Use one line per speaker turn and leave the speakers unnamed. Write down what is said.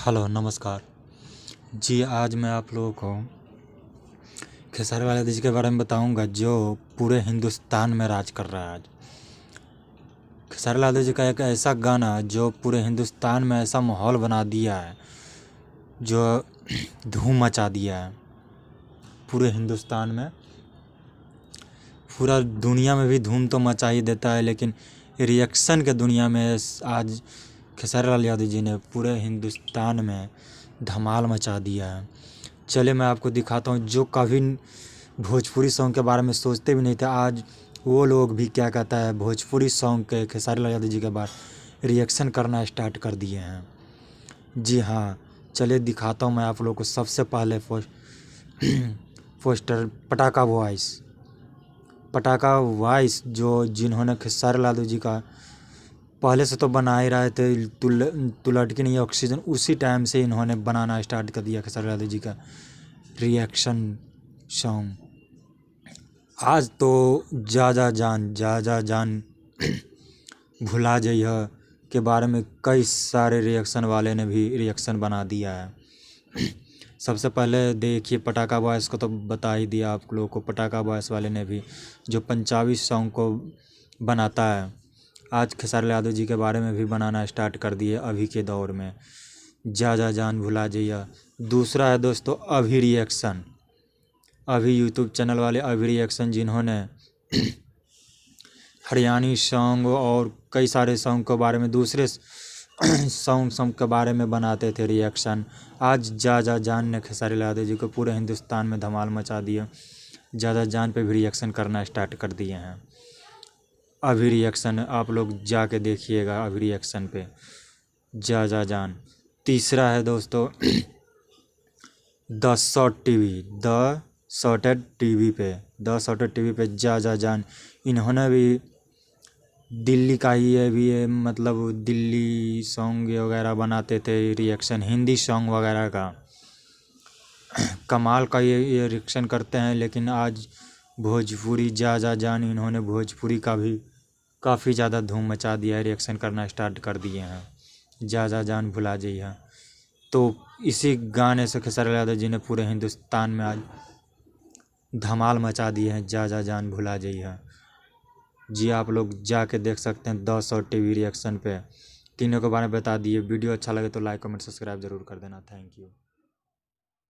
Hello नमस्कार जी। आज मैं आप लोगों को खेसारी लाल यादव जी के बारे में बताऊंगा जो पूरे हिंदुस्तान में राज कर रहा है। आज खेसारी लाल यादव जी का एक ऐसा गाना जो पूरे हिंदुस्तान में ऐसा माहौल बना दिया है, जो धूम मचा दिया है पूरे हिंदुस्तान में। पूरा दुनिया में भी धूम तो मचा ही देता है, लेकिन रिएक्शन के दुनिया में आज खेसारी लाल यादव जी ने पूरे हिंदुस्तान में धमाल मचा दिया है। चलिए मैं आपको दिखाता हूँ, जो कभी भोजपुरी सॉन्ग के बारे में सोचते भी नहीं थे, आज वो लोग भी क्या कहता है भोजपुरी सॉन्ग के खेसारी लाल यादव जी के बाद रिएक्शन करना स्टार्ट कर दिए हैं। जी हाँ, चलिए दिखाता हूँ मैं आप लोग को। सबसे पहले पोस्टर पटाखा वॉइस जो जिन्होंने खेसारी लाल यादव जी का पहले से तो बना ही रहे थे, तू लड़की नहीं ऑक्सीजन, उसी टाइम से इन्होंने बनाना स्टार्ट कर दिया खेसारी लाल यादव जी का रिएक्शन सॉन्ग। आज तो जा जान भुला जइह के बारे में कई सारे रिएक्शन वाले ने भी रिएक्शन बना दिया है। सबसे पहले देखिए पटाखा बॉयज़ को तो बता ही दिया आप लोगों को। पटाखा बॉयज़ वाले ने भी जो पंजाबी सॉन्ग को बनाता है, आज खेसारी लाल यादव जी के बारे में भी बनाना स्टार्ट कर दिए अभी के दौर में। जा जान भुला जइया। दूसरा है दोस्तों अभी रिएक्शन, अभी यूट्यूब चैनल वाले अभी रिएक्शन, जिन्होंने हरियाणी सॉन्ग और कई सारे सॉन्ग के बारे में, दूसरे सॉन्ग के बारे में बनाते थे रिएक्शन। आज जा जान ने खेसारी लाल यादव जी को पूरे हिंदुस्तान में धमाल मचा दिया। जा जान पे भी रिएक्शन करना स्टार्ट कर दिए हैं। अभी रिएक्शन आप लोग जाके देखिएगा अभी रिएक्शन पे जा जान। तीसरा है दोस्तों द शॉर्टेड टीवी पे जा जान। इन्होंने भी दिल्ली का ही है भी है, मतलब दिल्ली सॉन्ग वगैरह बनाते थे रिएक्शन, हिंदी सॉन्ग वगैरह का कमाल का ये रिएक्शन करते हैं। लेकिन आज भोजपुरी जा जान, इन्होंने भोजपुरी का भी काफ़ी ज़्यादा धूम मचा दिया है, रिएक्शन करना स्टार्ट कर दिए हैं। जा जान भुला जइहा, तो इसी गाने से खेसारी लाल यादव जी ने पूरे हिंदुस्तान में आज धमाल मचा दिए हैं। जा जान भुला जइहा जी, आप लोग जाके देख सकते हैं 10 और टीवी रिएक्शन पे। तीनों के बारे में बता दिए। वीडियो अच्छा लगे तो लाइक कमेंट सब्सक्राइब जरूर कर देना। Thank you.